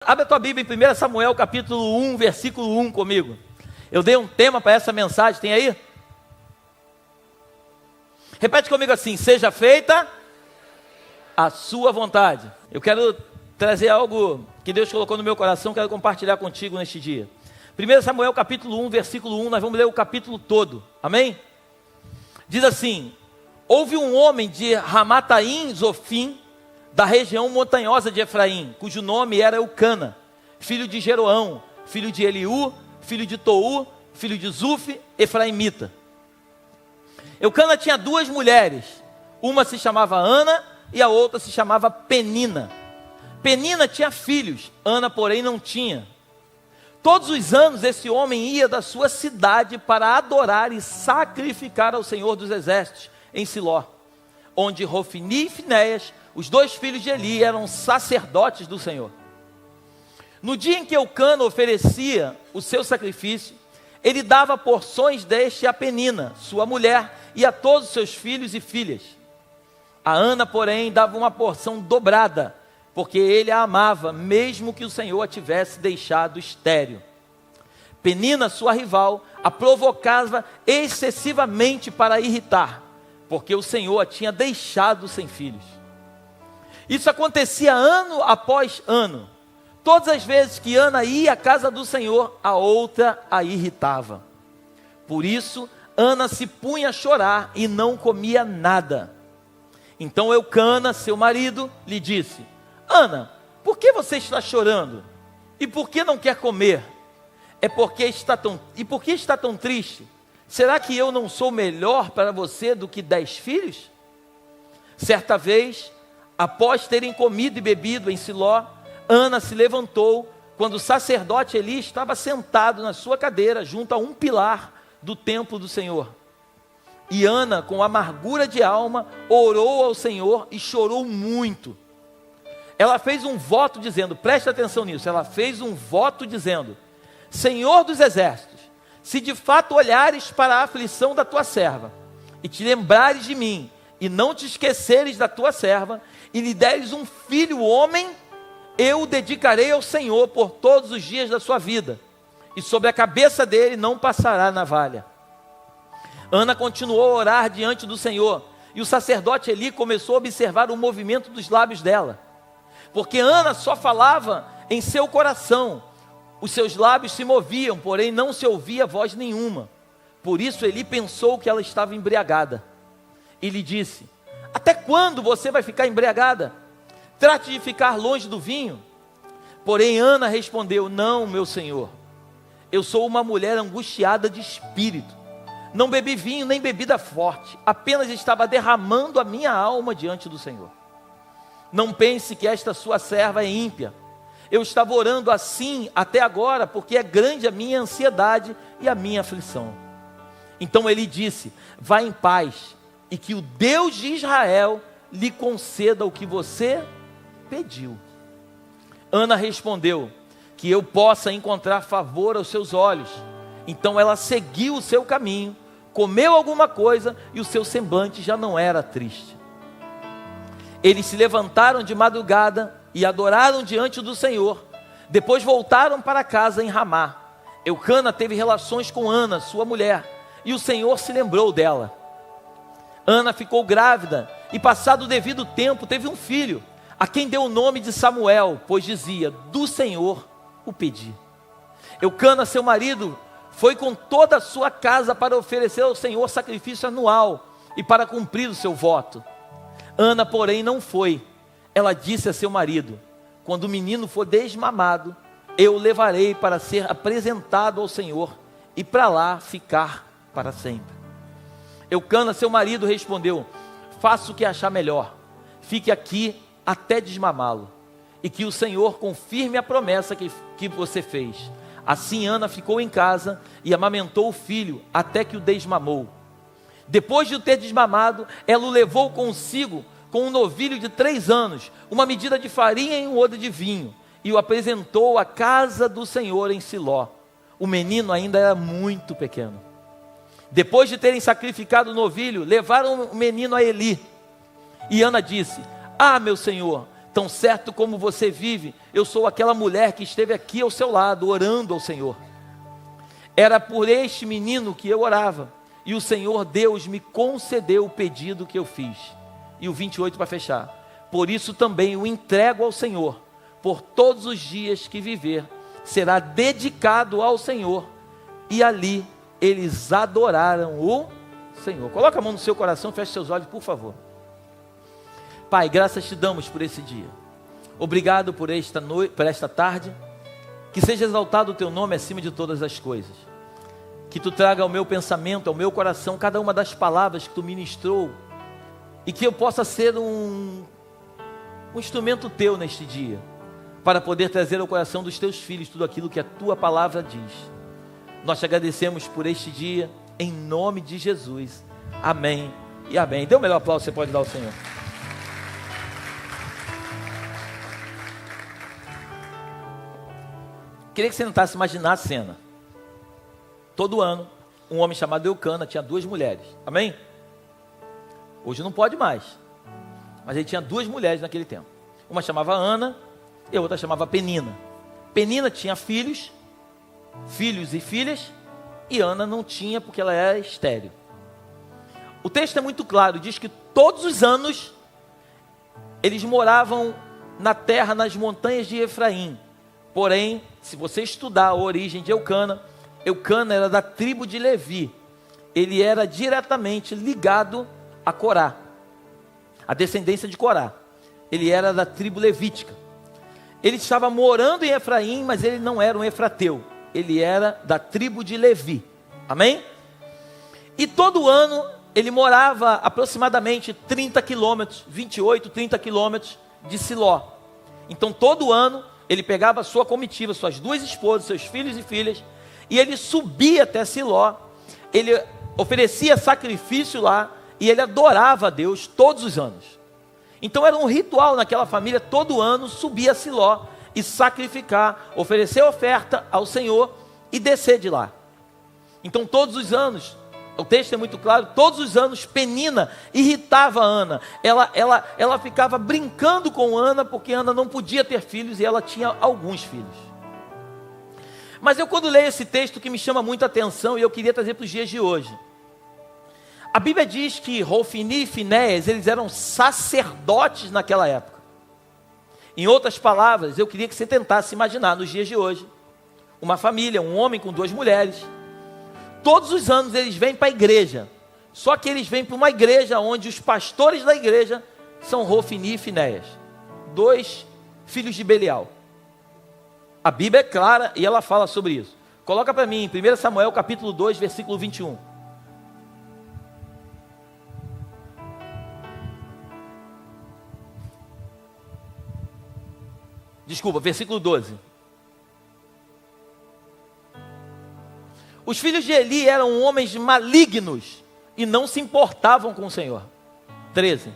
Abre a tua Bíblia em 1 Samuel capítulo 1, versículo 1 comigo. Eu dei um tema para essa mensagem, tem aí? Repete comigo assim: seja feita a sua vontade. Eu quero trazer algo que Deus colocou no meu coração, quero compartilhar contigo neste dia. 1 Samuel capítulo 1, versículo 1, nós vamos ler o capítulo todo, amém? Diz assim: houve um homem de Ramataim Zofim, da região montanhosa de Efraim, cujo nome era Eucana, filho de Jeroão, filho de Eliú, filho de Tou, filho de Zuf, efraimita. Eucana tinha duas mulheres, uma se chamava Ana e a outra se chamava Penina. Penina tinha filhos, Ana porém não tinha. Todos os anos esse homem ia da sua cidade para adorar e sacrificar ao Senhor dos Exércitos em Siló, onde Rofni e Finéias, os dois filhos de Eli, eram sacerdotes do Senhor. No dia em que Eucana oferecia o seu sacrifício, ele dava porções deste a Penina, sua mulher, e a todos os seus filhos e filhas. A Ana, porém, dava uma porção dobrada, porque ele a amava, mesmo que o Senhor a tivesse deixado estéril. Penina, sua rival, a provocava excessivamente para irritar, porque o Senhor a tinha deixado sem filhos. Isso acontecia ano após ano. Todas as vezes que Ana ia à casa do Senhor, a outra a irritava. Por isso, Ana se punha a chorar e não comia nada. Então Eucana, seu marido, lhe disse: Ana, por que você está chorando? E por que não quer comer? Por que está tão triste? Será que eu não sou melhor para você do que 10 filhos? Certa vez, após terem comido e bebido em Siló, Ana se levantou quando o sacerdote Eli estava sentado na sua cadeira junto a um pilar do templo do Senhor. E Ana, com amargura de alma, orou ao Senhor e chorou muito. Ela fez um voto dizendo, preste atenção nisso, ela fez um voto dizendo: Senhor dos Exércitos, se de fato olhares para a aflição da tua serva, e te lembrares de mim, e não te esqueceres da tua serva, e lhe deres um filho homem, eu o dedicarei ao Senhor por todos os dias da sua vida, e sobre a cabeça dele não passará navalha. Ana continuou a orar diante do Senhor, e o sacerdote Eli começou a observar o movimento dos lábios dela, porque Ana só falava em seu coração, os seus lábios se moviam, porém não se ouvia voz nenhuma. Por isso Eli pensou que ela estava embriagada, e lhe disse: até quando você vai ficar embriagada? Trate de ficar longe do vinho. Porém Ana respondeu: não, meu senhor, eu sou uma mulher angustiada de espírito, não bebi vinho nem bebida forte, apenas estava derramando a minha alma diante do Senhor. Não pense que esta sua serva é ímpia, eu estava orando assim até agora, porque é grande a minha ansiedade e a minha aflição. Então ele disse: vá em paz, e que o Deus de Israel lhe conceda o que você pediu. Ana respondeu: que eu possa encontrar favor aos seus olhos. Então ela seguiu o seu caminho, comeu alguma coisa, e o seu semblante já não era triste. Eles se levantaram de madrugada e adoraram diante do Senhor. Depois voltaram para casa em Ramá. Eucana teve relações com Ana, sua mulher, e o Senhor se lembrou dela. Ana ficou grávida e, passado o devido tempo, teve um filho, a quem deu o nome de Samuel, pois dizia: do Senhor o pedi. Eucana, seu marido, foi com toda a sua casa para oferecer ao Senhor sacrifício anual e para cumprir o seu voto. Ana, porém, não foi. Ela disse a seu marido: quando o menino for desmamado, eu o levarei para ser apresentado ao Senhor e para lá ficar para sempre. Eucana, seu marido, respondeu: faça o que achar melhor, fique aqui até desmamá-lo, e que o Senhor confirme a promessa que você fez. Assim Ana ficou em casa e amamentou o filho até que o desmamou. Depois de o ter desmamado, ela o levou consigo com um novilho de 3 anos, uma medida de farinha e um odre de vinho, e o apresentou à casa do Senhor em Siló. O menino ainda era muito pequeno. Depois de terem sacrificado o novilho, levaram o menino a Eli. E Ana disse: ah, meu senhor, Tão certo como você vive, eu sou aquela mulher que esteve aqui ao seu lado, orando ao Senhor. Era por este menino que eu orava, e o Senhor Deus me concedeu o pedido que eu fiz. E o 28 para fechar. Por isso também o entrego ao Senhor, por todos os dias que viver, será dedicado ao Senhor. E ali eles adoraram o Senhor. Coloca a mão no seu coração, feche seus olhos, por favor. Pai, graças te damos por esse dia. Obrigado por esta noite, por esta tarde. Que seja exaltado o teu nome acima de todas as coisas. Que tu traga ao meu pensamento, ao meu coração, cada uma das palavras que tu ministrou. E que eu possa ser um instrumento teu neste dia, para poder trazer ao coração dos teus filhos tudo aquilo que a tua palavra diz. Nós te agradecemos por este dia, em nome de Jesus. Amém e amém. Dê o melhor aplauso que você pode dar ao Senhor. Queria que você tentasse imaginar a cena. Todo ano, um homem chamado Eucana tinha 2 mulheres. Amém? Hoje não pode mais. Mas ele tinha 2 mulheres naquele tempo. Uma chamava Ana e a outra chamava Penina. Penina tinha filhos e filhas, e Ana não tinha porque ela era estéril. O texto é muito claro, diz que todos os anos eles moravam na terra, nas montanhas de Efraim. Porém, se você estudar a origem de Eucana, Eucana era da tribo de Levi. Ele era diretamente ligado a Corá, a descendência de Corá. Ele era da tribo levítica. Ele estava morando em Efraim, mas ele não era um efrateu. Ele era da tribo de Levi. Amém? E todo ano ele morava aproximadamente 30 quilômetros, 28, 30 quilômetros de Siló. Então todo ano ele pegava a sua comitiva, suas 2 esposas, seus filhos e filhas, e ele subia até Siló. Ele oferecia sacrifício lá, e ele adorava a Deus todos os anos. Então era um ritual naquela família, todo ano subir a Siló e sacrificar, oferecer oferta ao Senhor e descer de lá. Então todos os anos, o texto é muito claro, todos os anos Penina irritava Ana. Ela ficava brincando com Ana, porque Ana não podia ter filhos e ela tinha alguns filhos. Mas eu, quando leio esse texto, que me chama muita atenção, e eu queria trazer para os dias de hoje. A Bíblia diz que Hofni e Finéias, eles eram sacerdotes naquela época. Em outras palavras, eu queria que você tentasse imaginar nos dias de hoje, uma família, um homem com 2 mulheres. Todos os anos eles vêm para a igreja, só que eles vêm para uma igreja onde os pastores da igreja são Hofni e Finéias, 2 filhos de Belial. A Bíblia é clara e ela fala sobre isso. Coloca para mim, em 1 Samuel capítulo 2, versículo 21. Desculpa, versículo 12. Os filhos de Eli eram homens malignos e não se importavam com o Senhor. 13.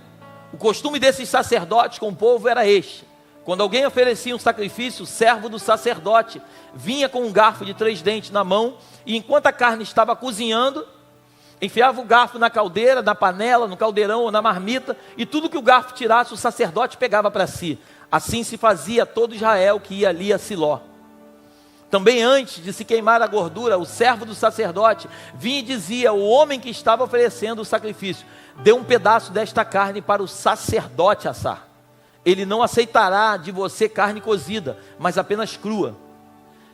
O costume desses sacerdotes com o povo era este: quando alguém oferecia um sacrifício, o servo do sacerdote vinha com um garfo de 3 dentes na mão, e enquanto a carne estava cozinhando, enfiava o garfo na caldeira, na panela, no caldeirão ou na marmita, e tudo que o garfo tirasse, o sacerdote pegava para si. Assim se fazia todo Israel que ia ali a Siló. Também antes de se queimar a gordura, o servo do sacerdote vinha e dizia ao homem que estava oferecendo o sacrifício: dê um pedaço desta carne para o sacerdote assar. Ele não aceitará de você carne cozida, mas apenas crua.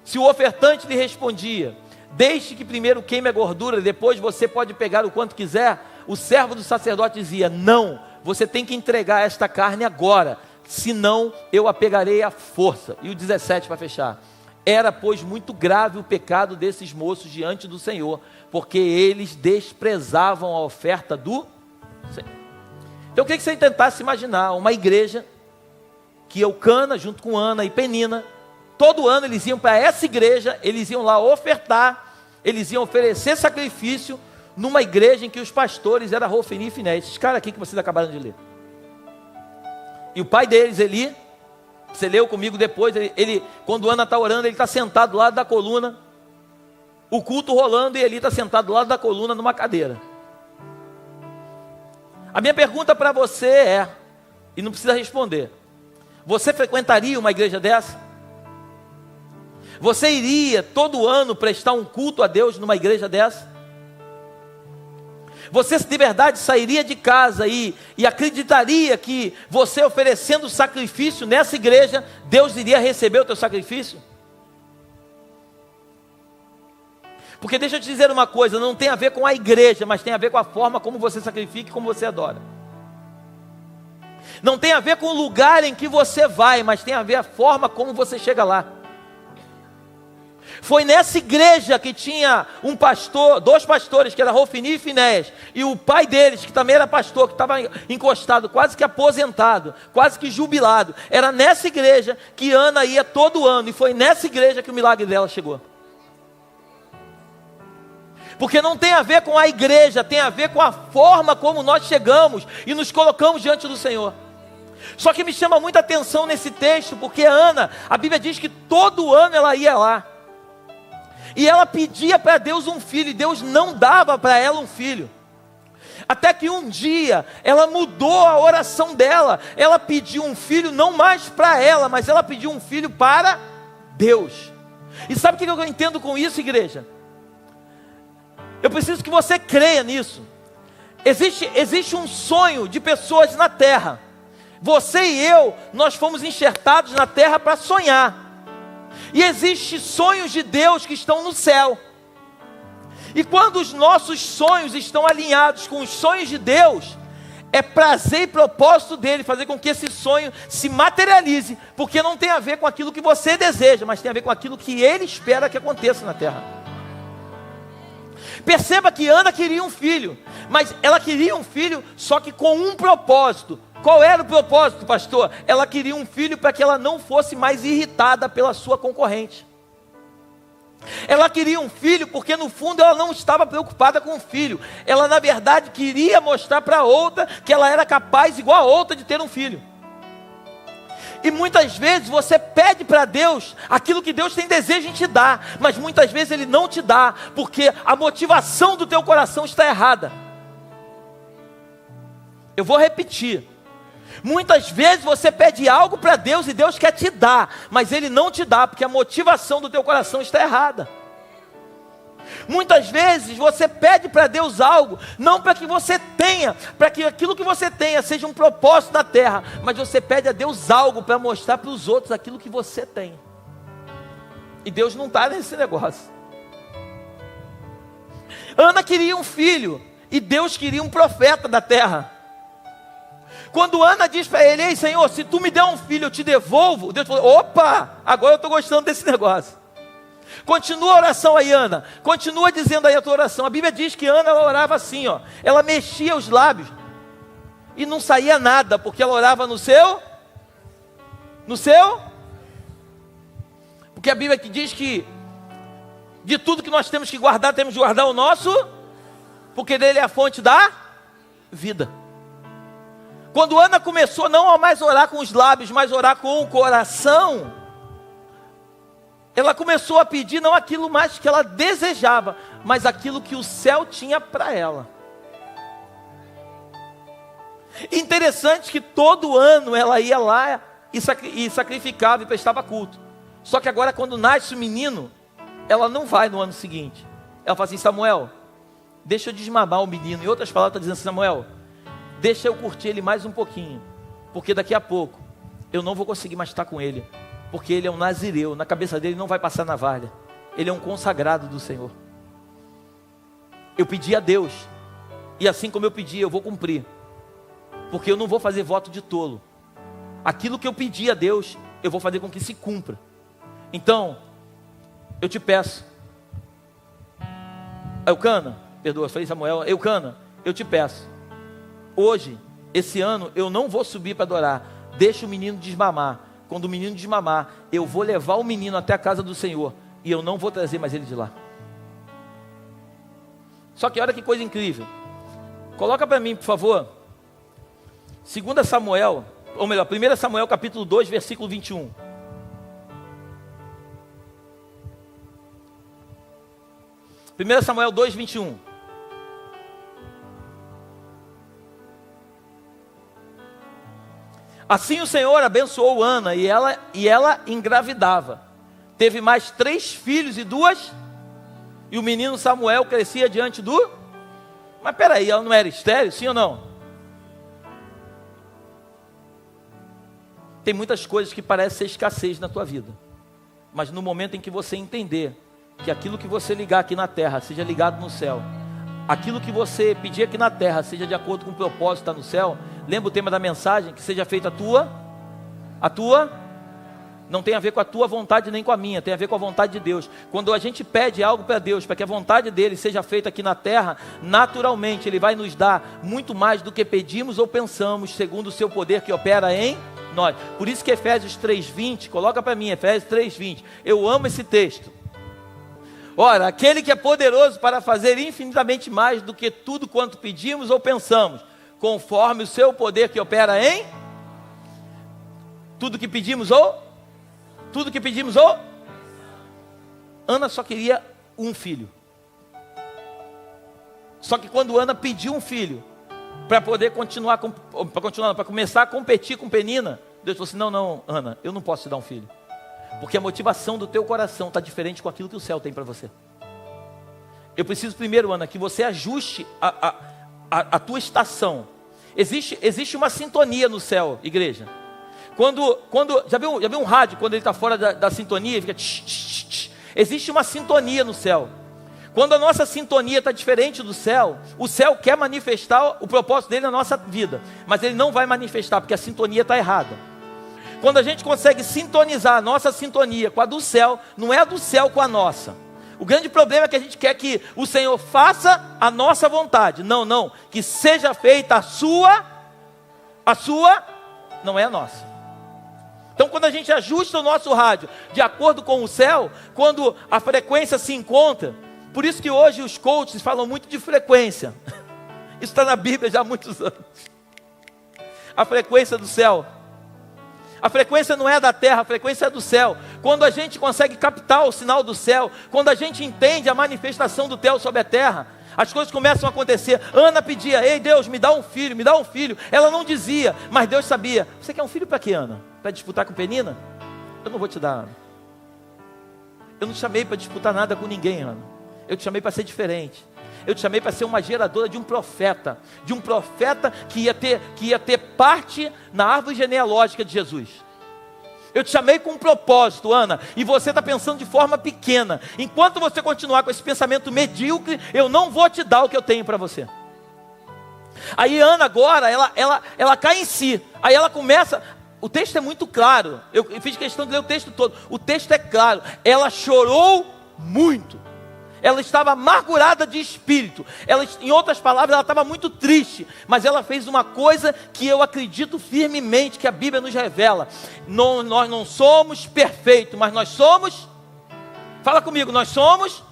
Se o ofertante lhe respondia: deixe que primeiro queime a gordura, depois você pode pegar o quanto quiser, o servo do sacerdote dizia: não, você tem que entregar esta carne agora, senão eu a pegarei à força. E o 17 para fechar. Era, pois, muito grave o pecado desses moços diante do Senhor, porque eles desprezavam a oferta do Senhor. Então eu queria que você tentasse imaginar uma igreja que Eucana, junto com Ana e Penina, todo ano eles iam para essa igreja, eles iam lá ofertar, eles iam oferecer sacrifício numa igreja em que os pastores eram Hofni e Finéias, esses caras aqui que vocês acabaram de ler. E o pai deles, Eli, você leu comigo depois, ele quando Ana está orando, ele está sentado do lado da coluna, o culto rolando, e Eli está sentado do lado da coluna numa cadeira. A minha pergunta para você é, e não precisa responder: Você frequentaria uma igreja dessa? Você iria todo ano prestar um culto a Deus numa igreja dessa? Você de verdade sairia de casa e acreditaria que você oferecendo sacrifício nessa igreja, Deus iria receber o teu sacrifício? Porque deixa eu te dizer uma coisa, não tem a ver com a igreja, mas tem a ver com a forma como você sacrifica e como você adora. Não tem a ver com o lugar em que você vai, mas tem a ver a forma como você chega lá. Foi nessa igreja que tinha um pastor, dois pastores, que era Rofini e Finéias, e o pai deles, que também era pastor, que estava encostado, quase que aposentado, quase que jubilado. Era nessa igreja que Ana ia todo ano, e foi nessa igreja que o milagre dela chegou. Porque não tem a ver com a igreja, tem a ver com a forma como nós chegamos e nos colocamos diante do Senhor. Só que me chama muita atenção nesse texto, porque Ana, a Bíblia diz que todo ano ela ia lá. E ela pedia para Deus um filho, e Deus não dava para ela um filho. Até que um dia, ela mudou a oração dela. Ela pediu um filho, não mais para ela, mas ela pediu um filho para Deus. E sabe o que eu entendo com isso, igreja? Eu preciso que você creia nisso. Existe um sonho de pessoas na terra. Você e eu, nós fomos enxertados na terra para sonhar. E existem sonhos de Deus que estão no céu. E quando os nossos sonhos estão alinhados com os sonhos de Deus, é prazer e propósito dele fazer com que esse sonho se materialize, porque não tem a ver com aquilo que você deseja, mas tem a ver com aquilo que ele espera que aconteça na terra. Perceba que Ana queria um filho, mas ela queria um filho só que com um propósito. Qual era o propósito, pastor? Ela queria um filho para que ela não fosse mais irritada pela sua concorrente. Ela queria um filho porque no fundo ela não estava preocupada com o filho. Ela na verdade queria mostrar para outra que ela era capaz, igual a outra, de ter um filho. E muitas vezes você pede para Deus aquilo que Deus tem desejo em te dar, mas muitas vezes Ele não te dá, porque a motivação do teu coração está errada. Eu vou repetir. Muitas vezes você pede algo para Deus e Deus quer te dar, mas Ele não te dá, porque a motivação do teu coração está errada. Muitas vezes você pede para Deus algo, não para que você tenha, para que aquilo que você tenha seja um propósito na terra, mas você pede a Deus algo para mostrar para os outros aquilo que você tem. E Deus não está nesse negócio. Ana queria um filho, e Deus queria um profeta da terra. Quando Ana diz para ele: ei Senhor, se tu me der um filho eu te devolvo, Deus falou: opa, agora eu estou gostando desse negócio. Continua a oração aí, Ana, continua dizendo aí a tua oração. A Bíblia diz que Ana, ela orava assim, ó, ela mexia os lábios e não saía nada, porque ela orava no seu, porque a Bíblia que diz que de tudo que nós temos que guardar, temos que guardar o nosso, porque dele é a fonte da vida. Quando Ana começou não a mais orar com os lábios, mas orar com o coração, ela começou a pedir não aquilo mais que ela desejava, mas aquilo que o céu tinha para ela. Interessante que todo ano ela ia lá e sacrificava e prestava culto. Só que agora quando nasce o menino, ela não vai no ano seguinte. Ela fala assim: Samuel, deixa eu desmamar o menino. Em outras palavras, está dizendo assim: Samuel, deixa eu curtir ele mais um pouquinho, porque daqui a pouco eu não vou conseguir mais estar com ele, porque ele é um nazireu, na cabeça dele não vai passar navalha, ele é um consagrado do Senhor. Eu pedi a Deus, e assim como eu pedi, eu vou cumprir, porque eu não vou fazer voto de tolo. Aquilo que eu pedi a Deus, eu vou fazer com que se cumpra. Então, eu te peço, Eucana, perdoa, eu falei Samuel, Eucana, eu te peço, hoje, esse ano, eu não vou subir para adorar. Deixa o menino desmamar. Quando o menino desmamar, eu vou levar o menino até a casa do Senhor. E eu não vou trazer mais ele de lá. Só que olha que coisa incrível. Coloca para mim, por favor. 2 Samuel, ou melhor, 1 Samuel capítulo 2, versículo 21. Samuel 2, 21. Assim o Senhor abençoou Ana e ela engravidava. Teve mais 3 filhos e 2. E o menino Samuel crescia diante do... Mas peraí, ela não era estéril, sim ou não? Tem muitas coisas que parecem ser escassez na tua vida. Mas no momento em que você entender que aquilo que você ligar aqui na terra seja ligado no céu, aquilo que você pedir aqui na terra seja de acordo com o propósito que está no céu. Lembra o tema da mensagem? Que seja feita a tua, não tem a ver com a tua vontade nem com a minha, tem a ver com a vontade de Deus. Quando a gente pede algo para Deus, para que a vontade dele seja feita aqui na terra, naturalmente ele vai nos dar muito mais do que pedimos ou pensamos, segundo o seu poder que opera em nós. Por isso que Efésios 3:20, coloca para mim, Efésios 3:20, eu amo esse texto. Ora, aquele que é poderoso para fazer infinitamente mais do que tudo quanto pedimos ou pensamos, conforme o seu poder que opera em tudo que pedimos ou Ana só queria um filho. Só que quando Ana pediu um filho para poder para começar a competir com Penina, Deus falou assim: não, Ana, eu não posso te dar um filho, porque a motivação do teu coração está diferente com aquilo que o céu tem para você. Eu preciso primeiro, Ana, que você ajuste a tua estação. Existe uma sintonia no céu, igreja. Já viu um rádio, quando ele está fora da sintonia, ele fica tch, tch, tch. Existe uma sintonia no céu. Quando a nossa sintonia está diferente do céu, o céu quer manifestar o propósito dele na nossa vida, mas ele não vai manifestar, porque a sintonia está errada. Quando a gente consegue sintonizar a nossa sintonia com a do céu, não é a do céu com a nossa. O grande problema é que a gente quer que o Senhor faça a nossa vontade. Não, que seja feita a sua, não é a nossa. Então quando a gente ajusta o nosso rádio de acordo com o céu, quando a frequência se encontra, por isso que hoje os coaches falam muito de frequência. Isso está na Bíblia já há muitos anos. A frequência do céu. A frequência não é da terra, a frequência é do céu. Quando a gente consegue captar o sinal do céu, quando a gente entende a manifestação do céu sobre a terra, as coisas começam a acontecer. Ana pedia: ei Deus, me dá um filho, me dá um filho. Ela não dizia, mas Deus sabia. Você quer um filho para quê, Ana? Para disputar com Penina? Eu não vou te dar, Ana. Eu não te chamei para disputar nada com ninguém, Ana. Eu te chamei para ser diferente. Eu te chamei para ser uma geradora de um profeta que ia ter parte na árvore genealógica de Jesus. Eu te chamei com um propósito, Ana, e você está pensando de forma pequena. Enquanto você continuar com esse pensamento medíocre, eu não vou te dar o que eu tenho para você. Aí Ana agora, ela cai em si. Aí ela começa... O texto é muito claro. Eu fiz questão de ler o texto todo. O texto é claro. Ela chorou muito. Ela estava amargurada de espírito. Em outras palavras, ela estava muito triste. Mas ela fez uma coisa que eu acredito firmemente que a Bíblia nos revela. Nós não somos perfeitos, mas nós somos... Fala comigo, nós somos...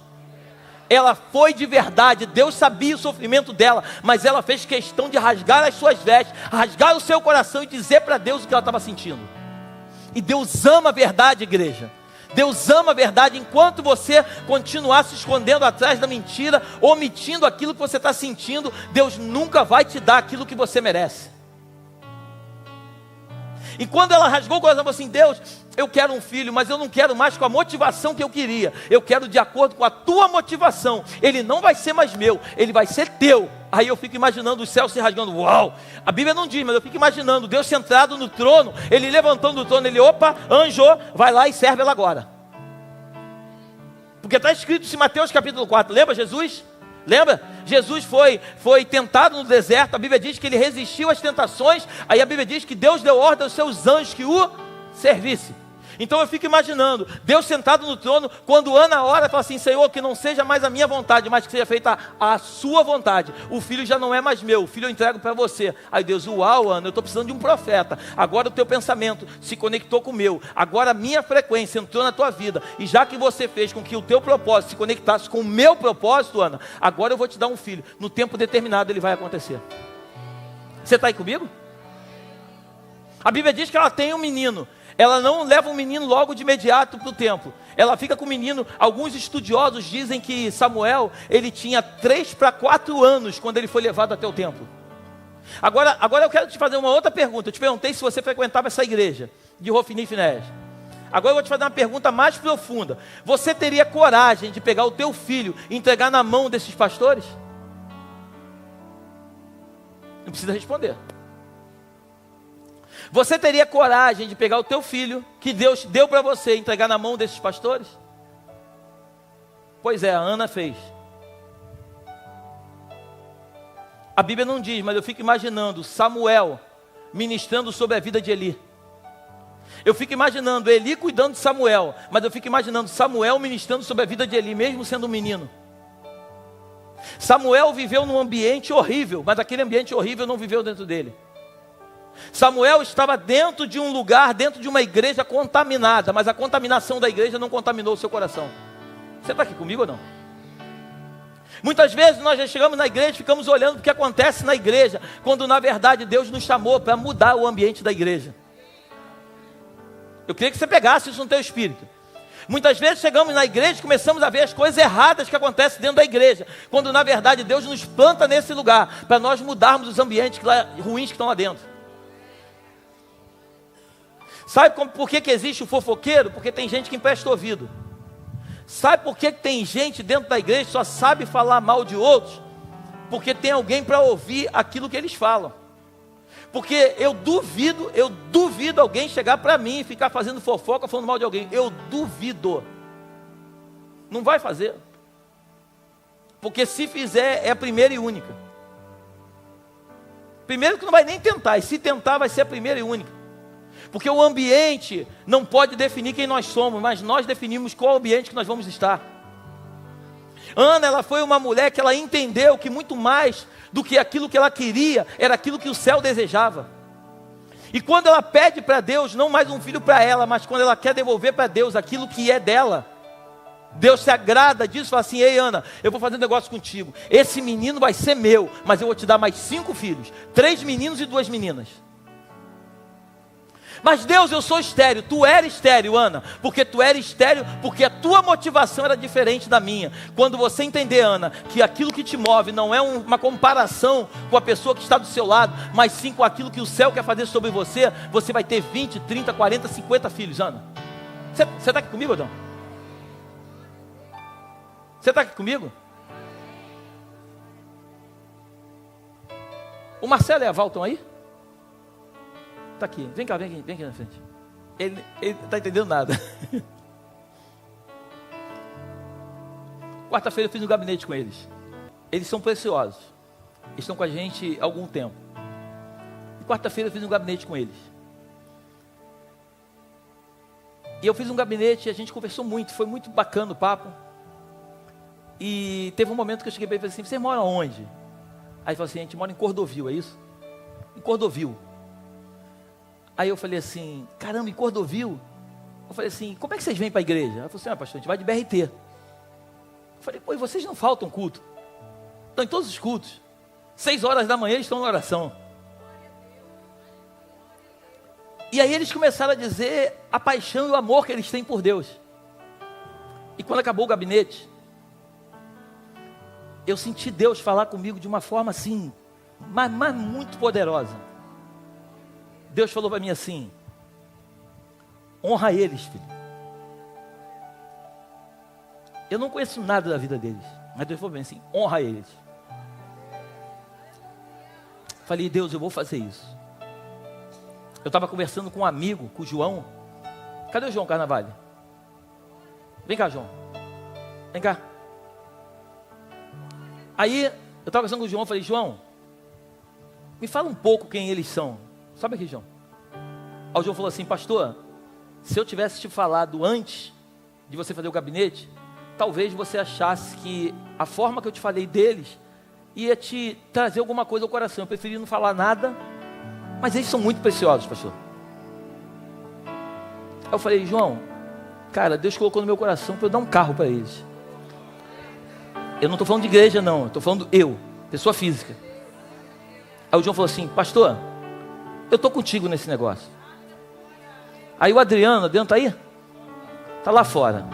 Ela foi de verdade, Deus sabia o sofrimento dela, mas ela fez questão de rasgar as suas vestes, rasgar o seu coração e dizer para Deus o que ela estava sentindo. E Deus ama a verdade, igreja. Deus ama a verdade. Enquanto você continuar se escondendo atrás da mentira, omitindo aquilo que você está sentindo, Deus nunca vai te dar aquilo que você merece. E quando ela rasgou o coração, falou assim: Deus, eu quero um filho, mas eu não quero mais com a motivação que eu queria. Eu quero de acordo com a tua motivação. Ele não vai ser mais meu, ele vai ser teu. Aí eu fico imaginando os céus se rasgando. Uau! A Bíblia não diz, mas eu fico imaginando Deus sentado no trono, ele levantando o trono, ele: opa, anjo, vai lá e serve ela agora. Porque está escrito em Mateus capítulo 4, lembra Jesus? Lembra? Jesus foi tentado no deserto. A Bíblia diz que ele resistiu às tentações. Aí a Bíblia diz que Deus deu ordem aos seus anjos que o servissem. Então eu fico imaginando Deus sentado no trono, quando Ana ora, fala assim: Senhor, que não seja mais a minha vontade, mas que seja feita a sua vontade. O filho já não é mais meu, o filho eu entrego para você. Aí Deus: uau, Ana, eu estou precisando de um profeta. Agora o teu pensamento se conectou com o meu. Agora a minha frequência entrou na tua vida. E já que você fez com que o teu propósito se conectasse com o meu propósito, Ana, agora eu vou te dar um filho. No tempo determinado ele vai acontecer. Você está aí comigo? A Bíblia diz que ela tem um menino. Ela não leva o menino logo de imediato para o templo. Ela fica com o menino. Alguns estudiosos dizem que Samuel, ele tinha 3 para 4 anos quando ele foi levado até o templo. Agora eu quero te fazer uma outra pergunta. Eu te perguntei se você frequentava essa igreja de Ofni e Finéias. Agora eu vou te fazer uma pergunta mais profunda. Você teria coragem de pegar o teu filho e entregar na mão desses pastores? Não precisa responder. Você teria coragem de pegar o teu filho, que Deus deu para você, e entregar na mão desses pastores? Pois é, a Ana fez. A Bíblia não diz, mas eu fico imaginando Samuel ministrando sobre a vida de Eli. Eu fico imaginando Eli cuidando de Samuel, mas eu fico imaginando Samuel ministrando sobre a vida de Eli, mesmo sendo um menino. Samuel viveu num ambiente horrível, mas aquele ambiente horrível não viveu dentro dele. Samuel estava dentro de um lugar, dentro de uma igreja contaminada, mas a contaminação da igreja não contaminou o seu coração. Você está aqui comigo ou não? Muitas vezes nós já chegamos na igreja, ficamos olhando o que acontece na igreja, quando na verdade Deus nos chamou para mudar o ambiente da igreja. Eu queria que você pegasse isso no teu espírito. Muitas vezes chegamos na igreja e começamos a ver as coisas erradas que acontecem dentro da igreja, quando na verdade Deus nos planta nesse lugar, para nós mudarmos os ambientes ruins que estão lá dentro. Sabe por que existe o fofoqueiro? Porque tem gente que empresta ouvido. Sabe por que tem gente dentro da igreja que só sabe falar mal de outros? Porque tem alguém para ouvir aquilo que eles falam. Porque eu duvido alguém chegar para mim e ficar fazendo fofoca, falando mal de alguém. Eu duvido. Não vai fazer. Porque se fizer, é a primeira e única. Primeiro que não vai nem tentar, e se tentar vai ser a primeira e única. Porque o ambiente não pode definir quem nós somos, mas nós definimos qual ambiente que nós vamos estar. Ana, ela foi uma mulher que ela entendeu que muito mais do que aquilo que ela queria, era aquilo que o céu desejava. E quando ela pede para Deus, não mais um filho para ela, mas quando ela quer devolver para Deus aquilo que é dela, Deus se agrada disso e fala assim: ei Ana, eu vou fazer um negócio contigo, esse menino vai ser meu, mas eu vou te dar mais 5 filhos, 3 meninos e 2 meninas. Mas Deus, eu sou estéril. Tu era estéril, Ana, porque tu era estéril, porque a tua motivação era diferente da minha. Quando você entender, Ana, que aquilo que te move não é uma comparação com a pessoa que está do seu lado, mas sim com aquilo que o céu quer fazer sobre você, você vai ter 20, 30, 40, 50 filhos, Ana. Você está aqui comigo ou não? Você está aqui comigo? O Marcelo e a Val estão aí? Está aqui, vem aqui na frente. Ele não está entendendo nada. Quarta-feira eu fiz um gabinete com eles. Eles são preciosos. Eles estão com a gente há algum tempo. E quarta-feira eu fiz um gabinete com eles. E eu fiz um gabinete e a gente conversou muito. Foi muito bacana o papo. E teve um momento que eu cheguei para ele e falei assim: você mora onde? Aí ele falou assim: a gente mora em Cordovil, é isso? Em Cordovil. Aí eu falei assim: caramba, em Cordovil? Eu falei assim: como é que vocês vêm para a igreja? Ela falou assim: pastor, a gente vai de BRT. Eu falei: pô, e vocês não faltam culto? Estão em todos os cultos. 6 horas da manhã eles estão na oração. E aí eles começaram a dizer a paixão e o amor que eles têm por Deus. E quando acabou o gabinete, eu senti Deus falar comigo de uma forma assim, mas muito poderosa. Deus falou para mim assim: honra eles, filho. Eu não conheço nada da vida deles, mas Deus falou para mim assim: honra eles. Falei: Deus, eu vou fazer isso. Eu estava conversando com um amigo, com o João. Cadê o João Carnavalho? Vem cá, João. Vem cá. Aí, eu estava conversando com o João, falei: João, me fala um pouco quem eles são. Sobe aqui, João. Aí o João falou assim: pastor, se eu tivesse te falado antes de você fazer o gabinete, talvez você achasse que a forma que eu te falei deles ia te trazer alguma coisa ao coração. Eu preferi não falar nada, mas eles são muito preciosos, pastor. Aí eu falei: João, cara, Deus colocou no meu coração para eu dar um carro para eles. Eu não estou falando de igreja não, estou falando eu, pessoa física. Aí o João falou assim: pastor, eu estou contigo nesse negócio. Aí o Adriano está aí? Está lá fora.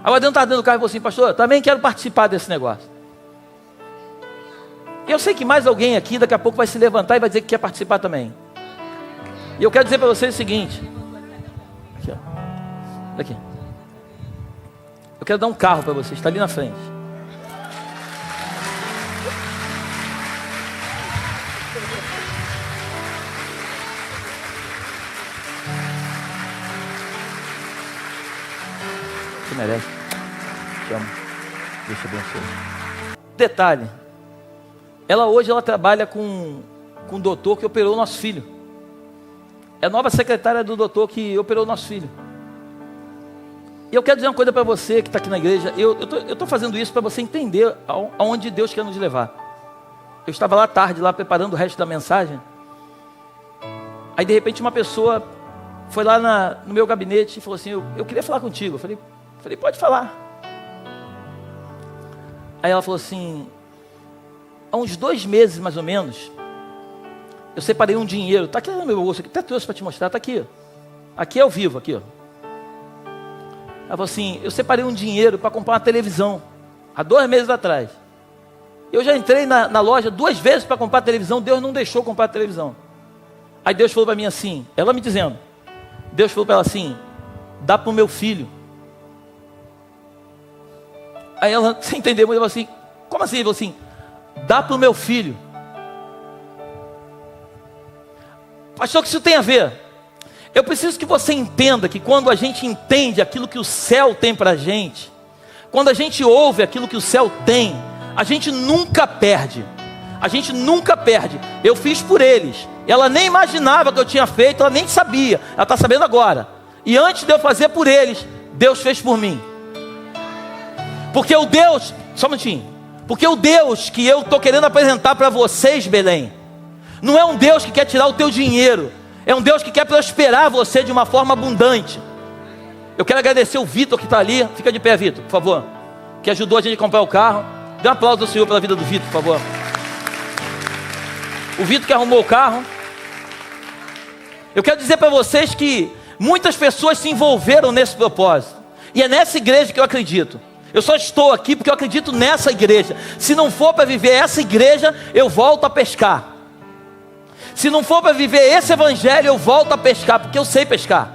Aí o Adriano está dentro do carro e falou assim: pastor, eu também quero participar desse negócio. Eu sei que mais alguém aqui daqui a pouco vai se levantar e vai dizer que quer participar também. E eu quero dizer para vocês o seguinte. Aqui, ó. Aqui. Eu quero dar um carro para vocês, está ali na frente. Você merece. Te amo. Deus te abençoe. Detalhe. Hoje ela trabalha com um doutor que operou o nosso filho. É a nova secretária do doutor que operou o nosso filho. E eu quero dizer uma coisa para você que está aqui na igreja. Eu estou fazendo isso para você entender aonde Deus quer nos levar. Eu estava lá à tarde, lá preparando o resto da mensagem. Aí de repente uma pessoa foi lá no meu gabinete e falou assim, eu queria falar contigo. Eu falei, pode falar. Aí ela falou assim, há uns 2 meses mais ou menos, eu separei um dinheiro, está aqui no meu bolso, até trouxe para te mostrar, está aqui. Aqui é ao vivo, aqui, ó. Ela falou assim, eu separei um dinheiro para comprar uma televisão, há 2 meses atrás. Eu já entrei na loja 2 vezes para comprar a televisão, Deus não deixou comprar a televisão. Aí Deus falou para mim assim, ela me dizendo, Deus falou para ela assim, dá para o meu filho. Aí ela, sem entender muito, ela falou assim, como assim? Ele falou assim, dá para o meu filho. Pastor, o que isso tem a ver? Eu preciso que você entenda que quando a gente entende aquilo que o céu tem para a gente, quando a gente ouve aquilo que o céu tem, a gente nunca perde. A gente nunca perde. Eu fiz por eles. Ela nem imaginava que eu tinha feito, ela nem sabia. Ela está sabendo agora. E antes de eu fazer por eles, Deus fez por mim. Porque o Deus, só um minutinho. Porque o Deus que eu estou querendo apresentar para vocês, Belém, não é um Deus que quer tirar o teu dinheiro. É um Deus que quer prosperar você de uma forma abundante. Eu quero agradecer o Vitor que está ali. Fica de pé, Vitor, por favor. Que ajudou a gente a comprar o carro. Dê um aplauso ao Senhor pela vida do Vitor, por favor. O Vitor que arrumou o carro. Eu quero dizer para vocês que muitas pessoas se envolveram nesse propósito. E é nessa igreja que eu acredito. Eu só estou aqui porque eu acredito nessa igreja. Se não for para viver essa igreja, eu volto a pescar. Se não for para viver esse evangelho, eu volto a pescar, porque eu sei pescar.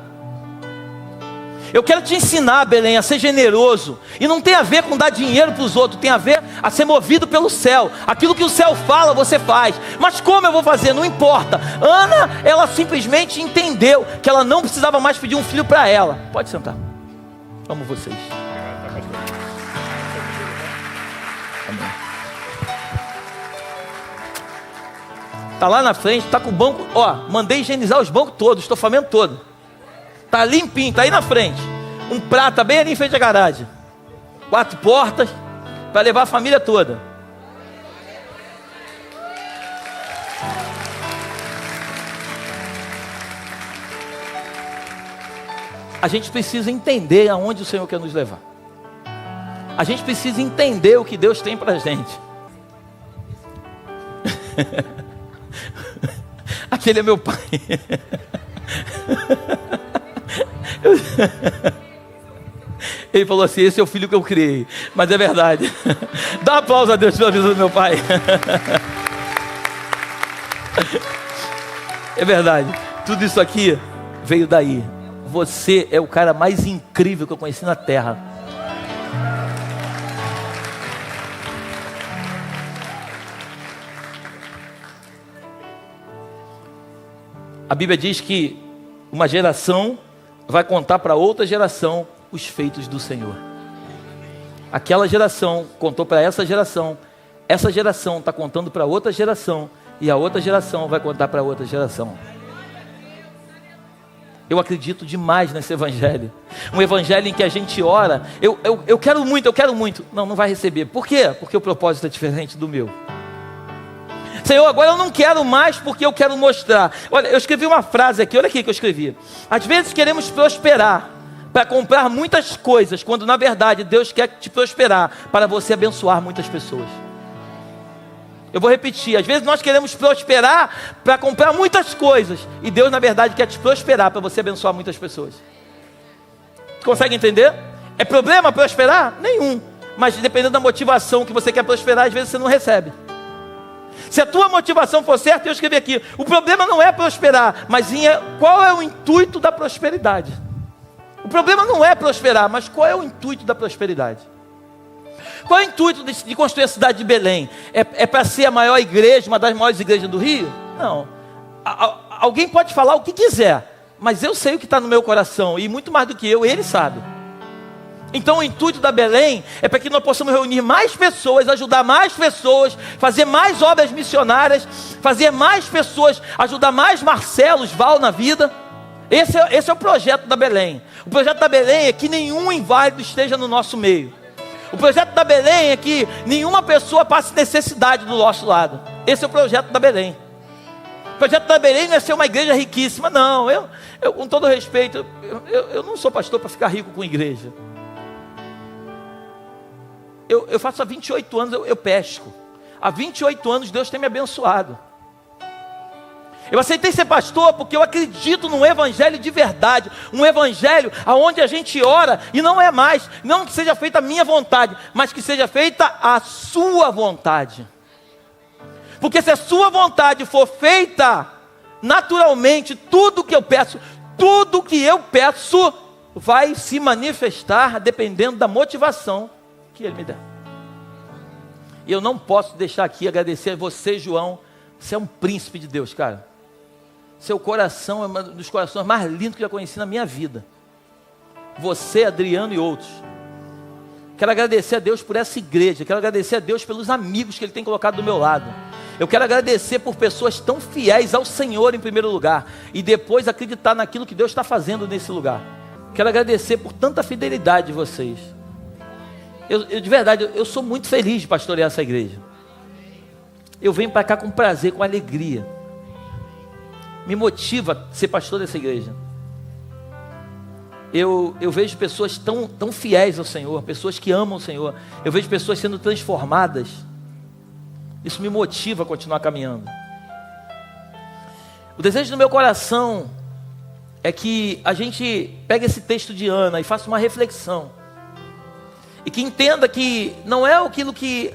Eu quero te ensinar, Belém, a ser generoso. E não tem a ver com dar dinheiro para os outros, tem a ver a ser movido pelo céu. Aquilo que o céu fala, você faz. Mas como eu vou fazer? Não importa. Ana, ela simplesmente entendeu que ela não precisava mais pedir um filho para ela. Pode sentar. Amo vocês. Amém. Tá lá na frente, tá com o banco, ó, mandei higienizar os bancos todos, estofamento todo. Tá limpinho, tá aí na frente. Um prata bem ali em frente à garagem. 4 portas, para levar a família toda. A gente precisa entender aonde o Senhor quer nos levar. A gente precisa entender o que Deus tem pra gente. Aquele é meu pai. Ele falou assim, esse é o filho que eu criei. Mas é verdade. Dá um aplauso a Deus pela vida do meu pai. É verdade. Tudo isso aqui veio daí. Você é o cara mais incrível que eu conheci na terra. A Bíblia diz que uma geração vai contar para outra geração os feitos do Senhor. Aquela geração contou para essa geração está contando para outra geração, e a outra geração vai contar para outra geração. Eu acredito demais nesse evangelho. Um evangelho em que a gente ora, eu quero muito. Não vai receber. Por quê? Porque o propósito é diferente do meu. Senhor, agora eu não quero mais porque eu quero mostrar. Olha, eu escrevi uma frase aqui, olha aqui que eu escrevi. Às vezes queremos prosperar para comprar muitas coisas, quando na verdade Deus quer te prosperar para você abençoar muitas pessoas. Eu vou repetir, às vezes nós queremos prosperar para comprar muitas coisas, e Deus na verdade quer te prosperar para você abençoar muitas pessoas. Consegue entender? É problema prosperar? Nenhum. Mas dependendo da motivação que você quer prosperar, às vezes você não recebe. Se a tua motivação for certa, eu escrevi aqui, o problema não é prosperar, mas qual é o intuito da prosperidade? O problema não é prosperar, mas qual é o intuito da prosperidade? Qual é o intuito de construir a cidade de Belém? É para ser a maior igreja, uma das maiores igrejas do Rio? Não. Alguém pode falar o que quiser, mas eu sei o que está no meu coração, e muito mais do que eu, ele sabe. Então o intuito da Belém é para que nós possamos reunir mais pessoas, ajudar mais pessoas, fazer mais obras missionárias, fazer mais pessoas, ajudar mais Marcelos, Val na vida. Esse é o projeto da Belém. O projeto da Belém é que nenhum inválido esteja no nosso meio. O projeto da Belém é que nenhuma pessoa passe necessidade do nosso lado. Esse é o projeto da Belém. O projeto da Belém não é ser uma igreja riquíssima, não. Eu com todo respeito, eu não sou pastor para ficar rico com igreja. Eu faço há 28 anos, eu pesco. Há 28 anos Deus tem me abençoado. Eu aceitei ser pastor porque eu acredito num evangelho de verdade. Um evangelho onde a gente ora e não é mais. Não que seja feita a minha vontade, mas que seja feita a sua vontade. Porque se a sua vontade for feita naturalmente, tudo que eu peço vai se manifestar dependendo da motivação que Ele me der. E eu não posso deixar aqui agradecer a você, João. Você é um príncipe de Deus, cara. Seu coração é um dos corações mais lindos que eu já conheci na minha vida. Você, Adriano e outros. Quero agradecer a Deus por essa igreja. Quero agradecer a Deus pelos amigos que Ele tem colocado do meu lado. Eu quero agradecer por pessoas tão fiéis ao Senhor em primeiro lugar. E depois acreditar naquilo que Deus está fazendo nesse lugar. Quero agradecer por tanta fidelidade de vocês. De verdade, eu sou muito feliz de pastorear essa igreja. Eu venho para cá com prazer, com alegria. Me motiva ser pastor dessa igreja. Eu vejo pessoas tão fiéis ao Senhor, pessoas que amam o Senhor. Eu vejo pessoas sendo transformadas. Isso me motiva a continuar caminhando. O desejo do meu coração é que a gente pegue esse texto de Ana e faça uma reflexão. E que entenda que não é aquilo que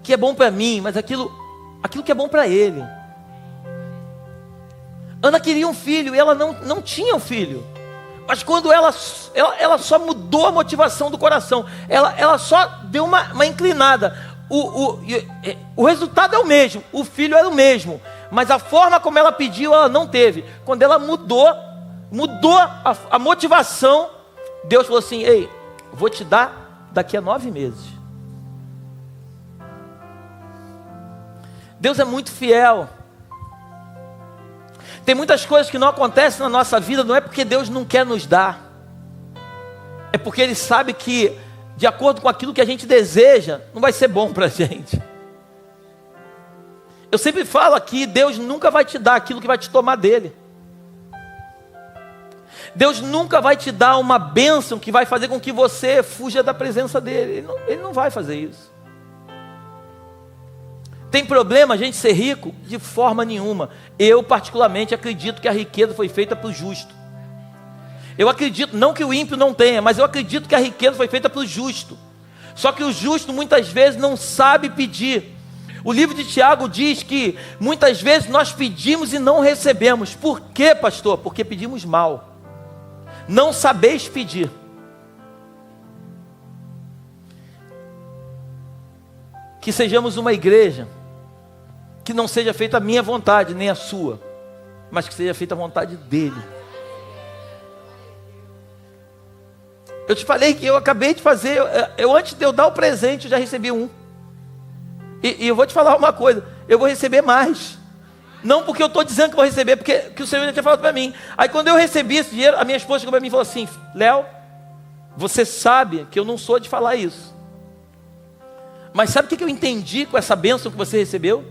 é bom para mim, mas aquilo que é bom para ele. Ana queria um filho e ela não tinha um filho. Mas quando ela só mudou a motivação do coração, ela só deu uma inclinada. O resultado é o mesmo, o filho era o mesmo, mas a forma como ela pediu, ela não teve. Quando ela mudou a motivação, Deus falou assim: ei, vou te dar daqui a 9 meses. Deus é muito fiel. Tem muitas coisas que não acontecem na nossa vida, não é porque Deus não quer nos dar, é porque Ele sabe que, de acordo com aquilo que a gente deseja, não vai ser bom para a gente. Eu sempre falo aqui, Deus nunca vai te dar aquilo que vai te tomar dele. Deus nunca vai te dar uma bênção que vai fazer com que você fuja da presença dele. Ele não vai fazer isso. Tem problema a gente ser rico? De forma nenhuma. Eu particularmente acredito que a riqueza foi feita para o justo. Eu acredito, não que o ímpio não tenha, mas eu acredito que a riqueza foi feita para o justo. Só que o justo muitas vezes não sabe pedir. O livro de Tiago diz que muitas vezes nós pedimos e não recebemos. Por quê, pastor? Porque pedimos mal. Não sabeis pedir. Que sejamos uma igreja que não seja feita a minha vontade, nem a sua, mas que seja feita a vontade dele. Eu te falei que eu acabei de fazer, antes de eu dar o presente, eu já recebi um. E eu vou te falar uma coisa, eu vou receber mais. Não porque eu estou dizendo que vou receber, porque que o Senhor já tinha falado para mim. Aí quando eu recebi esse dinheiro, a minha esposa chegou para mim e falou assim: Léo, você sabe que eu não sou de falar isso. Mas sabe o que eu entendi com essa bênção que você recebeu?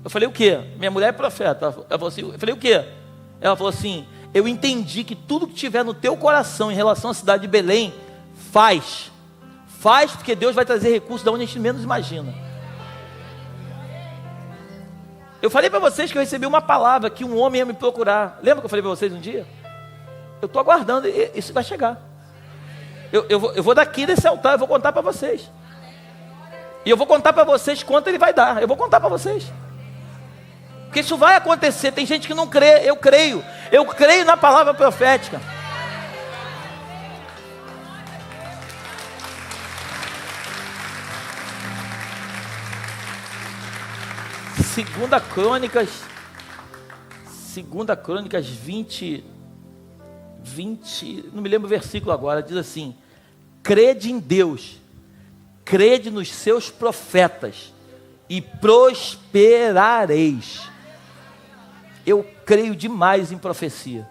Eu falei: o quê? Minha mulher é profeta. Ela falou assim, eu falei: o quê? Ela falou assim: eu entendi que tudo que tiver no teu coração em relação à cidade de Belém, faz, porque Deus vai trazer recursos de onde a gente menos imagina. Eu falei para vocês que eu recebi uma palavra, que um homem ia me procurar. Lembra que eu falei para vocês um dia? Eu estou aguardando, isso vai chegar. Eu vou daqui desse altar, eu vou contar para vocês. E eu vou contar para vocês quanto ele vai dar. Eu vou contar para vocês. Porque isso vai acontecer. Tem gente que não crê, eu creio na palavra profética. Segunda Crônicas 20, não me lembro o versículo agora, diz assim: crede em Deus, crede nos seus profetas e prosperareis. Eu creio demais em profecia.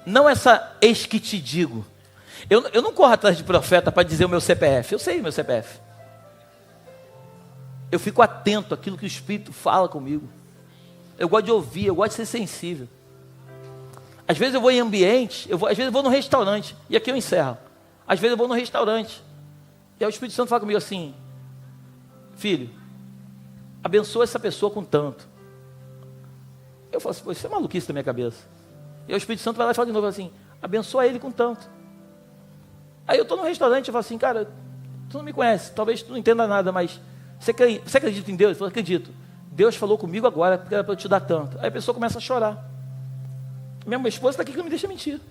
Não essa eis que te digo. Eu não corro atrás de profeta para dizer o meu CPF. Eu sei o meu CPF. Eu fico atento àquilo que o Espírito fala comigo. Eu gosto de ouvir, eu gosto de ser sensível. Às vezes eu vou em ambiente, às vezes eu vou no restaurante, e aqui eu encerro. Às vezes eu vou no restaurante, e aí o Espírito Santo fala comigo assim: filho, abençoa essa pessoa com tanto. Eu falo assim: isso é maluquice da minha cabeça. E aí o Espírito Santo vai lá e fala de novo assim: abençoa ele com tanto. Aí eu estou no restaurante e falo assim: cara, tu não me conhece, talvez tu não entenda nada, mas você acredita em Deus? Eu falo: acredito. Deus falou comigo agora, porque era para eu te dar tanto. Aí a pessoa começa a chorar. Minha esposa está aqui que não me deixa mentir.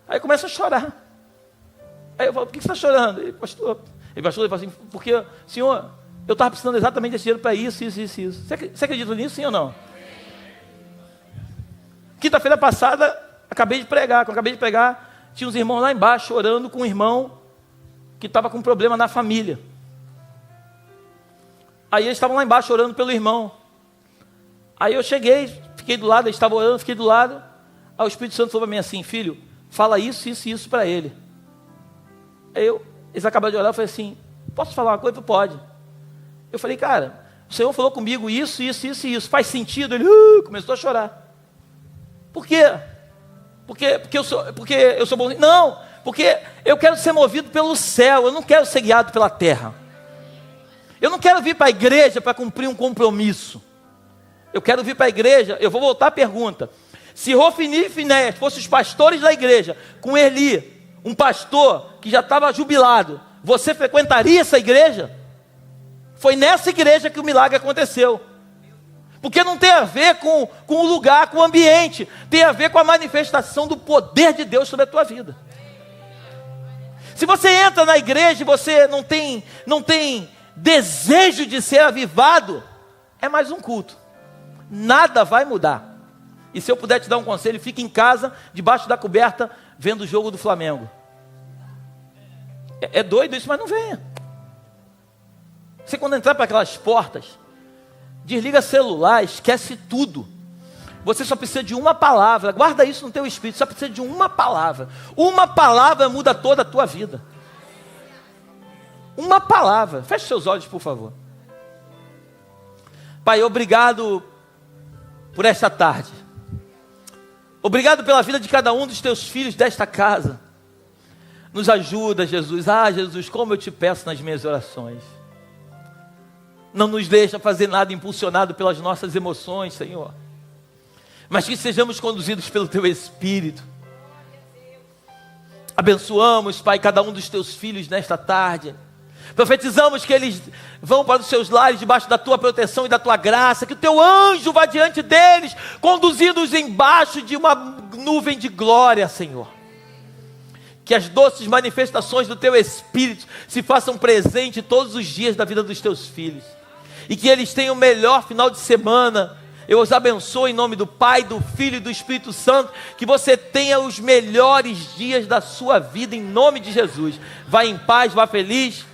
Aí começa a chorar. Aí eu falo: por que você está chorando? Ele fala assim: porque, senhor, eu estava precisando exatamente desse dinheiro para isso. Você acredita nisso, sim ou não? Quinta-feira passada, acabei de pregar. Quando acabei de pregar, tinha uns irmãos lá embaixo orando com um irmão que estava com um problema na família. Aí eles estavam lá embaixo orando pelo irmão. Aí eu cheguei, fiquei do lado, eles estavam orando, fiquei do lado. Aí o Espírito Santo falou para mim assim: filho, fala isso, isso e isso para ele. Aí eles acabaram de orar, eu falei assim: posso falar uma coisa? Pode. Eu falei: cara, o Senhor falou comigo isso, isso, isso e isso, faz sentido? Ele começou a chorar. Por quê? Porque eu sou bom? Não, porque eu quero ser movido pelo céu, eu não quero ser guiado pela terra. Eu não quero vir para a igreja para cumprir um compromisso. Eu quero vir para a igreja. Eu vou voltar à pergunta: se Rofini e Finéias fossem os pastores da igreja, com Eli, um pastor que já estava jubilado, você frequentaria essa igreja? Foi nessa igreja que o milagre aconteceu. Porque não tem a ver com o lugar, com o ambiente. Tem a ver com a manifestação do poder de Deus sobre a tua vida. Se você entra na igreja e você não tem desejo de ser avivado, é mais um culto. Nada vai mudar. E se eu puder te dar um conselho, fique em casa, debaixo da coberta, vendo o jogo do Flamengo. É doido isso, mas não venha. Você, quando entrar para aquelas portas, desliga celular, esquece tudo. Você só precisa de uma palavra. Guarda isso no teu espírito. Só precisa de uma palavra. Uma palavra muda toda a tua vida. Uma palavra. Feche seus olhos, por favor. Pai, obrigado por esta tarde. Obrigado pela vida de cada um dos teus filhos desta casa. Nos ajuda, Jesus. Jesus, como eu te peço nas minhas orações. Não nos deixa fazer nada impulsionado pelas nossas emoções, Senhor. Mas que sejamos conduzidos pelo teu Espírito. Abençoamos, Pai, cada um dos teus filhos nesta tarde. Profetizamos que eles vão para os seus lares debaixo da tua proteção e da tua graça. Que o teu anjo vá diante deles, conduzindo-os embaixo de uma nuvem de glória, Senhor. Que as doces manifestações do teu Espírito se façam presente todos os dias da vida dos teus filhos. E que eles tenham o melhor final de semana. Eu os abençoo em nome do Pai, do Filho e do Espírito Santo. Que você tenha os melhores dias da sua vida em nome de Jesus. Vá em paz, vá feliz.